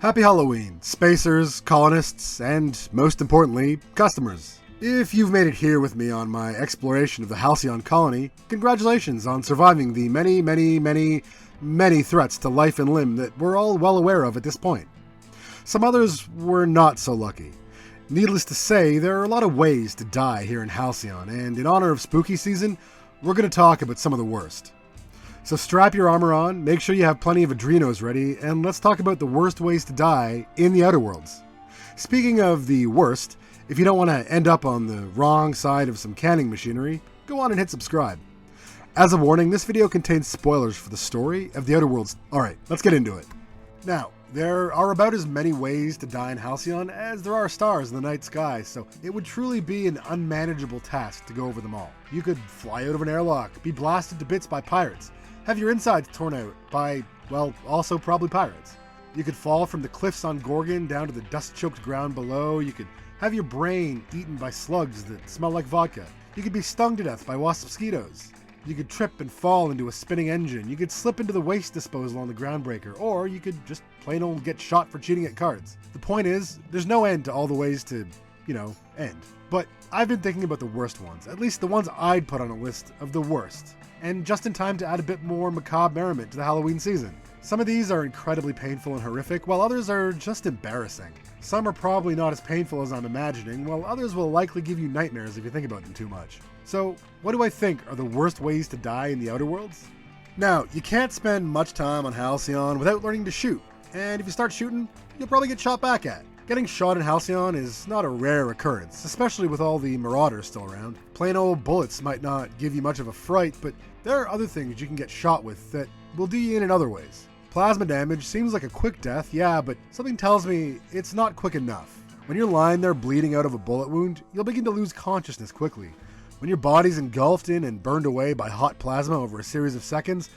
Happy Halloween, spacers, colonists, and most importantly, customers. If you've made it here with me on my exploration of the Halcyon colony, congratulations on surviving the many threats to life and limb that we're all well aware of at this point. Some others were not so lucky. Needless to say, there are a lot of ways to die here in Halcyon, and in honor of spooky season, we're going to talk about some of the worst. So strap your armor on, make sure you have plenty of adrenos ready, and let's talk about the worst ways to die in the Outer Worlds. Speaking of the worst, if you don't want to end up on the wrong side of some canning machinery, go on and hit subscribe. As a warning, this video contains spoilers for the story of the Outer Worlds. Alright, let's get into it. Now, there are about as many ways to die in Halcyon as there are stars in the night sky, so it would truly be an unmanageable task to go over them all. You could fly out of an airlock, be blasted to bits by pirates, have your insides torn out by, well, also probably pirates. You could fall from the cliffs on Gorgon down to the dust-choked ground below. You could have your brain eaten by slugs that smell like vodka. You could be stung to death by wasp mosquitoes. You could trip and fall into a spinning engine. You could slip into the waste disposal on the groundbreaker, or you could just plain old get shot for cheating at cards. The point is, there's no end to all the ways to, end. But I've been thinking about the worst ones, at least the ones I'd put on a list of the worst, and just in time to add a bit more macabre merriment to the Halloween season. Some of these are incredibly painful and horrific, while others are just embarrassing. Some are probably not as painful as I'm imagining, while others will likely give you nightmares if you think about them too much. So, what do I think are the worst ways to die in the Outer Worlds? Now, you can't spend much time on Halcyon without learning to shoot, and if you start shooting, you'll probably get shot back at. Getting shot in Halcyon is not a rare occurrence, especially with all the marauders still around. Plain old bullets might not give you much of a fright, but there are other things you can get shot with that will do you in other ways. Plasma damage seems like a quick death, yeah, but something tells me it's not quick enough. When you're lying there bleeding out of a bullet wound, you'll begin to lose consciousness quickly. When your body's engulfed in and burned away by hot plasma over a series of seconds,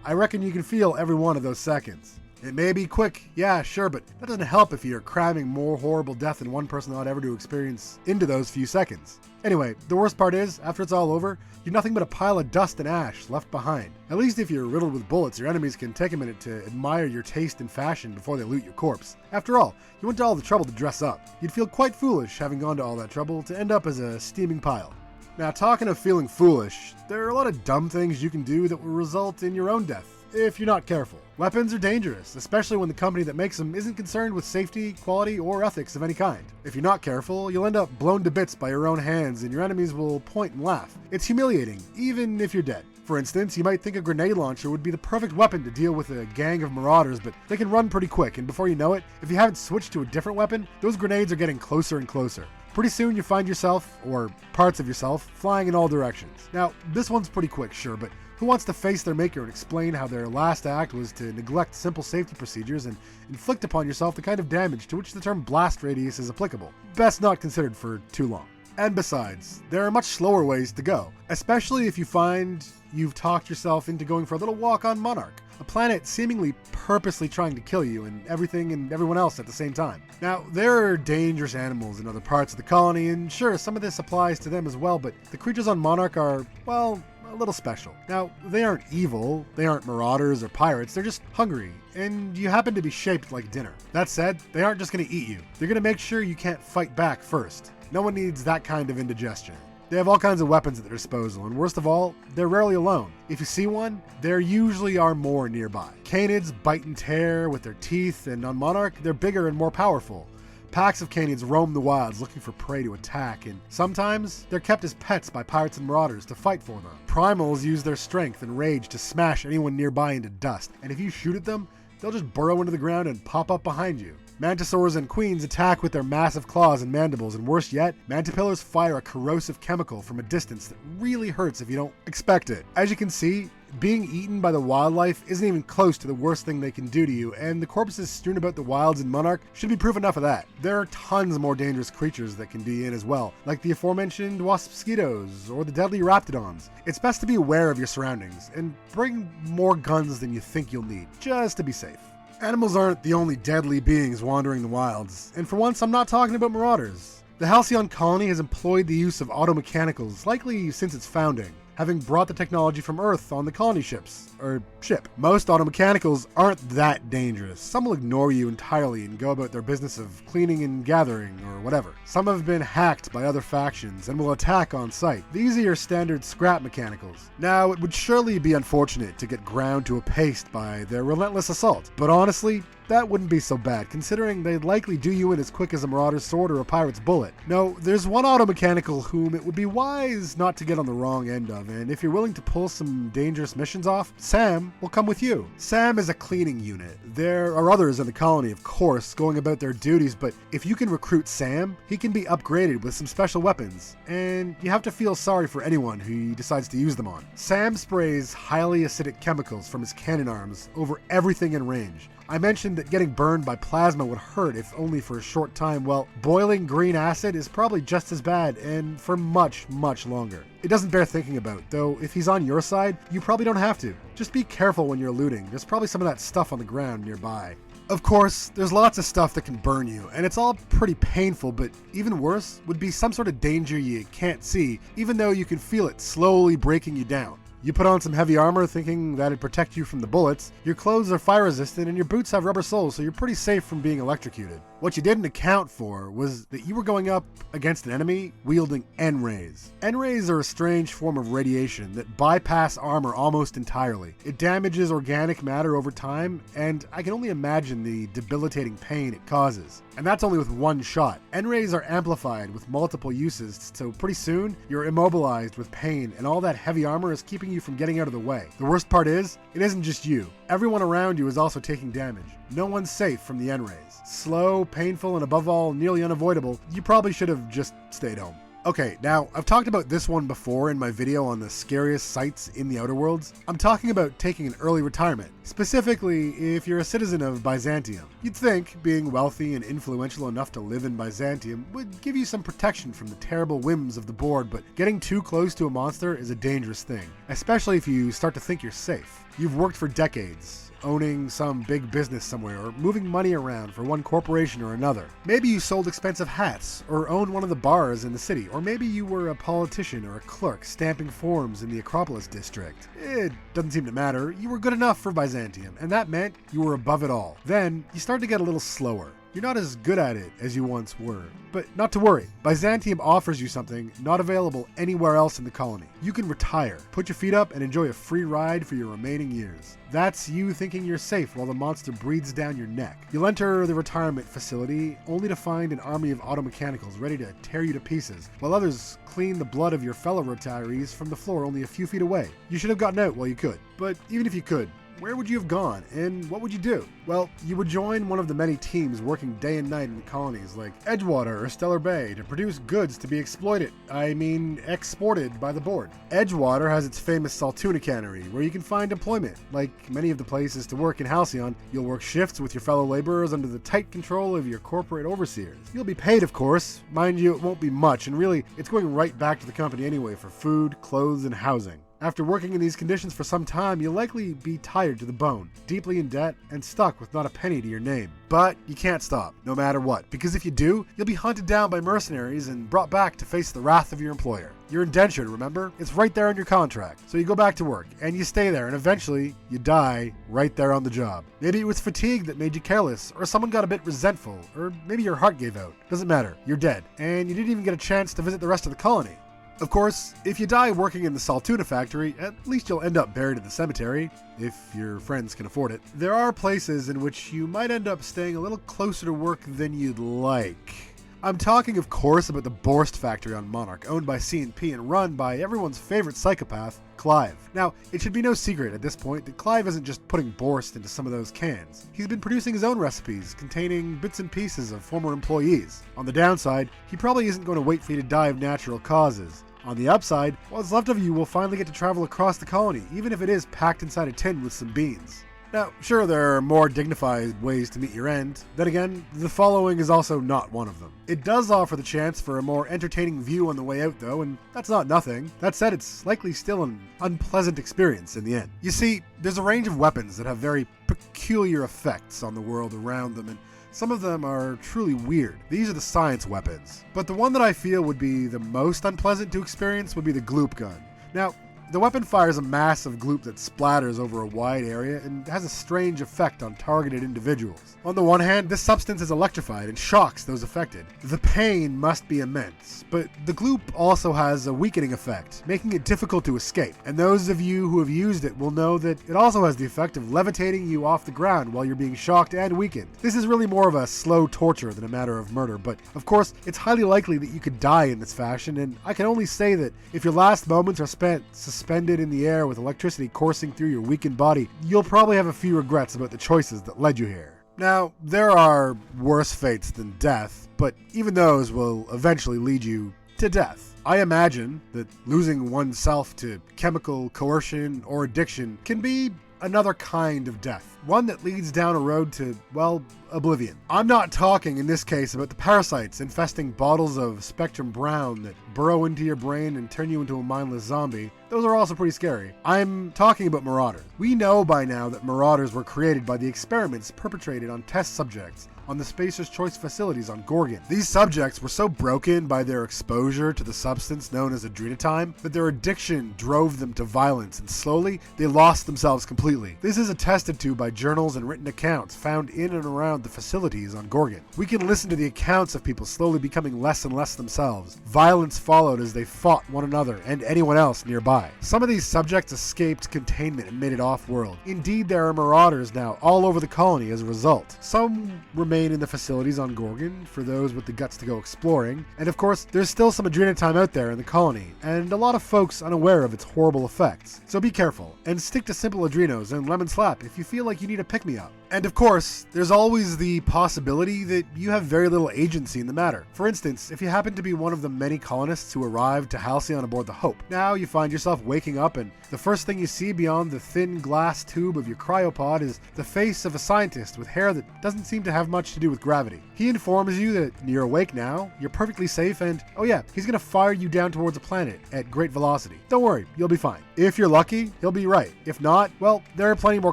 I reckon you can feel every one of those seconds. It may be quick, yeah, sure, but that doesn't help if you're cramming more horrible death than one person ought ever to experience into those few seconds. Anyway, the worst part is, after it's all over, you're nothing but a pile of dust and ash left behind. At least if you're riddled with bullets, your enemies can take a minute to admire your taste and fashion before they loot your corpse. After all, you went to all the trouble to dress up. You'd feel quite foolish having gone to all that trouble to end up as a steaming pile. Now, talking of feeling foolish, there are a lot of dumb things you can do that will result in your own death, if you're not careful. Weapons are dangerous, especially when the company that makes them isn't concerned with safety, quality, or ethics of any kind. If you're not careful, you'll end up blown to bits by your own hands and your enemies will point and laugh. It's humiliating, even if you're dead. For instance, you might think a grenade launcher would be the perfect weapon to deal with a gang of marauders, but they can run pretty quick, and before you know it, if you haven't switched to a different weapon, those grenades are getting closer and closer. Pretty soon you find yourself, or parts of yourself, flying in all directions. Now, this one's pretty quick, sure, but who wants to face their maker and explain how their last act was to neglect simple safety procedures and inflict upon yourself the kind of damage to which the term blast radius is applicable? Best not considered for too long. And besides, there are much slower ways to go, especially if you find you've talked yourself into going for a little walk on Monarch, a planet seemingly purposely trying to kill you and everything and everyone else at the same time. Now, there are dangerous animals in other parts of the colony, and sure, some of this applies to them as well, but the creatures on Monarch are, well, a little special. Now, they aren't evil, they aren't marauders or pirates, they're just hungry, and you happen to be shaped like dinner. That said, they aren't just going to eat you. They're going to make sure you can't fight back first. No one needs that kind of indigestion. They have all kinds of weapons at their disposal, and worst of all, they're rarely alone. If you see one, there usually are more nearby. Canids bite and tear with their teeth, and on Monarch, they're bigger and more powerful. Packs of canids roam the wilds looking for prey to attack, and sometimes they're kept as pets by pirates and marauders to fight for them. Primals use their strength and rage to smash anyone nearby into dust, and if you shoot at them, they'll just burrow into the ground and pop up behind you. Mantisaurs and queens attack with their massive claws and mandibles, and worse yet, mantipillars fire a corrosive chemical from a distance that really hurts if you don't expect it. As you can see, being eaten by the wildlife isn't even close to the worst thing they can do to you, and the corpses strewn about the wilds in Monarch should be proof enough of that. There are tons more dangerous creatures that can be in as well, like the aforementioned wasp mosquitoes or the deadly raptidons. It's best to be aware of your surroundings, and bring more guns than you think you'll need, just to be safe. Animals aren't the only deadly beings wandering the wilds, and for once I'm not talking about marauders. The Halcyon colony has employed the use of automechanicals, likely since its founding. having brought the technology from Earth on the colony ships, or ship. Most automechanicals aren't that dangerous. Some will ignore you entirely and go about their business of cleaning and gathering, or whatever. Some have been hacked by other factions and will attack on sight. These are your standard scrap mechanicals. Now, it would surely be unfortunate to get ground to a paste by their relentless assault, but honestly, that wouldn't be so bad, considering they'd likely do you in as quick as a marauder's sword or a pirate's bullet. No, there's one automechanical whom it would be wise not to get on the wrong end of, and if you're willing to pull some dangerous missions off, Sam will come with you. Sam is a cleaning unit. There are others in the colony, of course, going about their duties, but if you can recruit Sam, he can be upgraded with some special weapons, and you have to feel sorry for anyone who he decides to use them on. Sam sprays highly acidic chemicals from his cannon arms over everything in range. I mentioned that getting burned by plasma would hurt if only for a short time. Well, boiling green acid is probably just as bad, and for much, much longer. It doesn't bear thinking about, though if he's on your side, you probably don't have to. Just be careful when you're looting. There's probably some of that stuff on the ground nearby. Of course, there's lots of stuff that can burn you, and it's all pretty painful, but even worse would be some sort of danger you can't see, even though you can feel it slowly breaking you down. You put on some heavy armor thinking that'd protect you from the bullets, your clothes are fire resistant, and your boots have rubber soles, so you're pretty safe from being electrocuted. What you didn't account for was that you were going up against an enemy wielding N-rays. N-rays are a strange form of radiation that bypass armor almost entirely. It damages organic matter over time, and I can only imagine the debilitating pain it causes. And that's only with one shot. N-rays are amplified with multiple uses, so pretty soon, you're immobilized with pain, and all that heavy armor is keeping you from getting out of the way. The worst part is, it isn't just you. Everyone around you is also taking damage. No one's safe from the N-rays. Slow, painful, and above all, nearly unavoidable. You probably should have just stayed home. Okay, now, I've talked about this one before in my video on the scariest sites in the Outer Worlds. I'm talking about taking an early retirement, specifically if you're a citizen of Byzantium. You'd think being wealthy and influential enough to live in Byzantium would give you some protection from the terrible whims of the board, but getting too close to a monster is a dangerous thing, especially if you start to think you're safe. You've worked for decades, owning some big business somewhere, or moving money around for one corporation or another. Maybe you sold expensive hats, or owned one of the bars in the city, or maybe you were a politician or a clerk stamping forms in the Acropolis district. It doesn't seem to matter. You were good enough for Byzantium, and that meant you were above it all. Then, you start to get a little slower. You're not as good at it as you once were. But not to worry, Byzantium offers you something not available anywhere else in the colony. You can retire, put your feet up, and enjoy a free ride for your remaining years. That's you thinking you're safe while the monster breathes down your neck. You'll enter the retirement facility only to find an army of automechanicals ready to tear you to pieces, while others clean the blood of your fellow retirees from the floor only a few feet away. You should have gotten out while you could. But even if you could, where would you have gone, and what would you do? Well, you would join one of the many teams working day and night in colonies like Edgewater or Stellar Bay to produce goods to be exported by the board. Edgewater has its famous Saltuna cannery, where you can find employment. Like many of the places to work in Halcyon, you'll work shifts with your fellow laborers under the tight control of your corporate overseers. You'll be paid, of course. Mind you, it won't be much, and really, it's going right back to the company anyway for food, clothes, and housing. After working in these conditions for some time, you'll likely be tired to the bone, deeply in debt, and stuck with not a penny to your name. But you can't stop, no matter what, because if you do, you'll be hunted down by mercenaries and brought back to face the wrath of your employer. You're indentured, remember? It's right there on your contract. So you go back to work, and you stay there, and eventually, you die right there on the job. Maybe it was fatigue that made you careless, or someone got a bit resentful, or maybe your heart gave out. Doesn't matter, you're dead, and you didn't even get a chance to visit the rest of the colony. Of course, if you die working in the Saltuna factory, at least you'll end up buried in the cemetery, if your friends can afford it. There are places in which you might end up staying a little closer to work than you'd like. I'm talking, of course, about the Borst factory on Monarch, owned by C&P and run by everyone's favorite psychopath, Clive. Now, it should be no secret at this point that Clive isn't just putting Borst into some of those cans. He's been producing his own recipes containing bits and pieces of former employees. On the downside, he probably isn't going to wait for you to die of natural causes. On the upside, what's left of you will finally get to travel across the colony, even if it is packed inside a tin with some beans. Now, sure, there are more dignified ways to meet your end. Then again, the following is also not one of them. It does offer the chance for a more entertaining view on the way out, though, and that's not nothing. That said, it's likely still an unpleasant experience in the end. You see, there's a range of weapons that have very peculiar effects on the world around them, and some of them are truly weird. These are the science weapons. But the one that I feel would be the most unpleasant to experience would be the gloop gun. Now, The weapon fires a massive gloop that splatters over a wide area and has a strange effect on targeted individuals. On the one hand, this substance is electrified and shocks those affected. The pain must be immense, but the gloop also has a weakening effect, making it difficult to escape. And those of you who have used it will know that it also has the effect of levitating you off the ground while you're being shocked and weakened. This is really more of a slow torture than a matter of murder, but of course, it's highly likely that you could die in this fashion, and I can only say that if your last moments are spent suspended in the air with electricity coursing through your weakened body, you'll probably have a few regrets about the choices that led you here. Now, there are worse fates than death, but even those will eventually lead you to death. I imagine that losing oneself to chemical coercion or addiction can be another kind of death, one that leads down a road to, well, oblivion. I'm not talking in this case about the parasites infesting bottles of Spectrum Brown that burrow into your brain and turn you into a mindless zombie. Those are also pretty scary. I'm talking about marauders. We know by now that marauders were created by the experiments perpetrated on test subjects on the Spacer's Choice facilities on Gorgon. These subjects were so broken by their exposure to the substance known as adrenotime that their addiction drove them to violence, and slowly they lost themselves completely. This is attested to by journals and written accounts found in and around the facilities on Gorgon. We can listen to the accounts of people slowly becoming less and less themselves. Violence followed as they fought one another and anyone else nearby. Some of these subjects escaped containment and made it off-world. Indeed, there are marauders now all over the colony as a result. Some remain in the facilities on Gorgon for those with the guts to go exploring, and of course, there's still some adrenotime out there in the colony, and a lot of folks unaware of its horrible effects. So be careful, and stick to simple adrenos and lemon slap if you feel like you need a pick-me-up. And of course, there's always the possibility that you have very little agency in the matter. For instance, if you happen to be one of the many colonists who arrived to Halcyon aboard the Hope, now you find yourself waking up and the first thing you see beyond the thin glass tube of your cryopod is the face of a scientist with hair that doesn't seem to have much to do with gravity. He informs you that you're awake now, you're perfectly safe, and oh yeah, he's gonna fire you down towards a planet at great velocity. Don't worry, you'll be fine. If you're lucky, he'll be right. If not, well, there are plenty more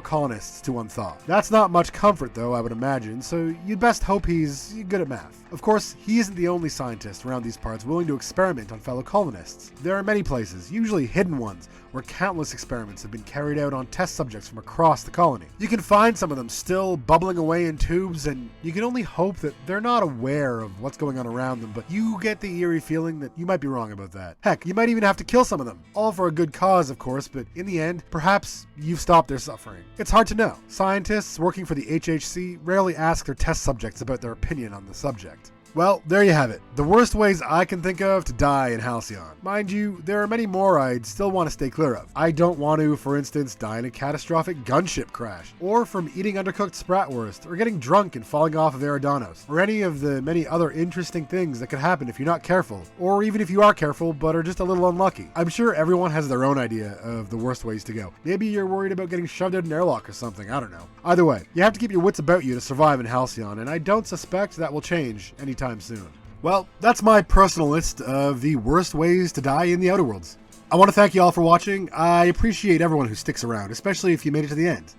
colonists to unthaw. That's not much comfort though, I would imagine, so you'd best hope he's good at math. Of course, he isn't the only scientist around these parts willing to experiment on fellow colonists. There are many places, usually hidden ones, where countless experiments have been carried out on test subjects from across the colony. You can find some of them still bubbling away in tubes, and you can only hope that they're not aware of what's going on around them, but you get the eerie feeling that you might be wrong about that. Heck, you might even have to kill some of them. All for a good cause, of course, but in the end, perhaps you've stopped their suffering. It's hard to know. Scientists working for the HHC rarely ask their test subjects about their opinion on the subject. Well, there you have it. The worst ways I can think of to die in Halcyon. Mind you, there are many more I'd still want to stay clear of. I don't want to, for instance, die in a catastrophic gunship crash, or from eating undercooked spratwurst, or getting drunk and falling off of Eridanos, or any of the many other interesting things that could happen if you're not careful, or even if you are careful but are just a little unlucky. I'm sure everyone has their own idea of the worst ways to go. Maybe you're worried about getting shoved out an airlock or something, I don't know. Either way, you have to keep your wits about you to survive in Halcyon, and I don't suspect that will change anytime soon. Well, that's my personal list of the worst ways to die in the Outer Worlds. I want to thank you all for watching. I appreciate everyone who sticks around, especially if you made it to the end.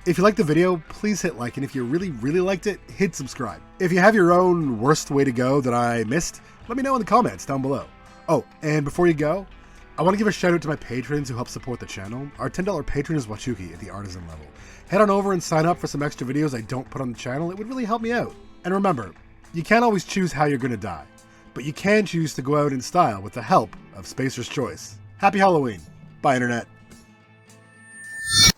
If you liked the video, please hit like, and if you really liked it, hit subscribe. If you have your own worst way to go that I missed, let me know in the comments down below. Oh, and before you go, I want to give a shout out to my patrons who help support the channel. Our $10 patron is Wachuki at the artisan level. Head on over and sign up for some extra videos I don't put on the channel. It would really help me out. And remember, you can't always choose how you're going to die, but you can choose to go out in style with the help of Spacer's Choice. Happy Halloween. Bye, Internet.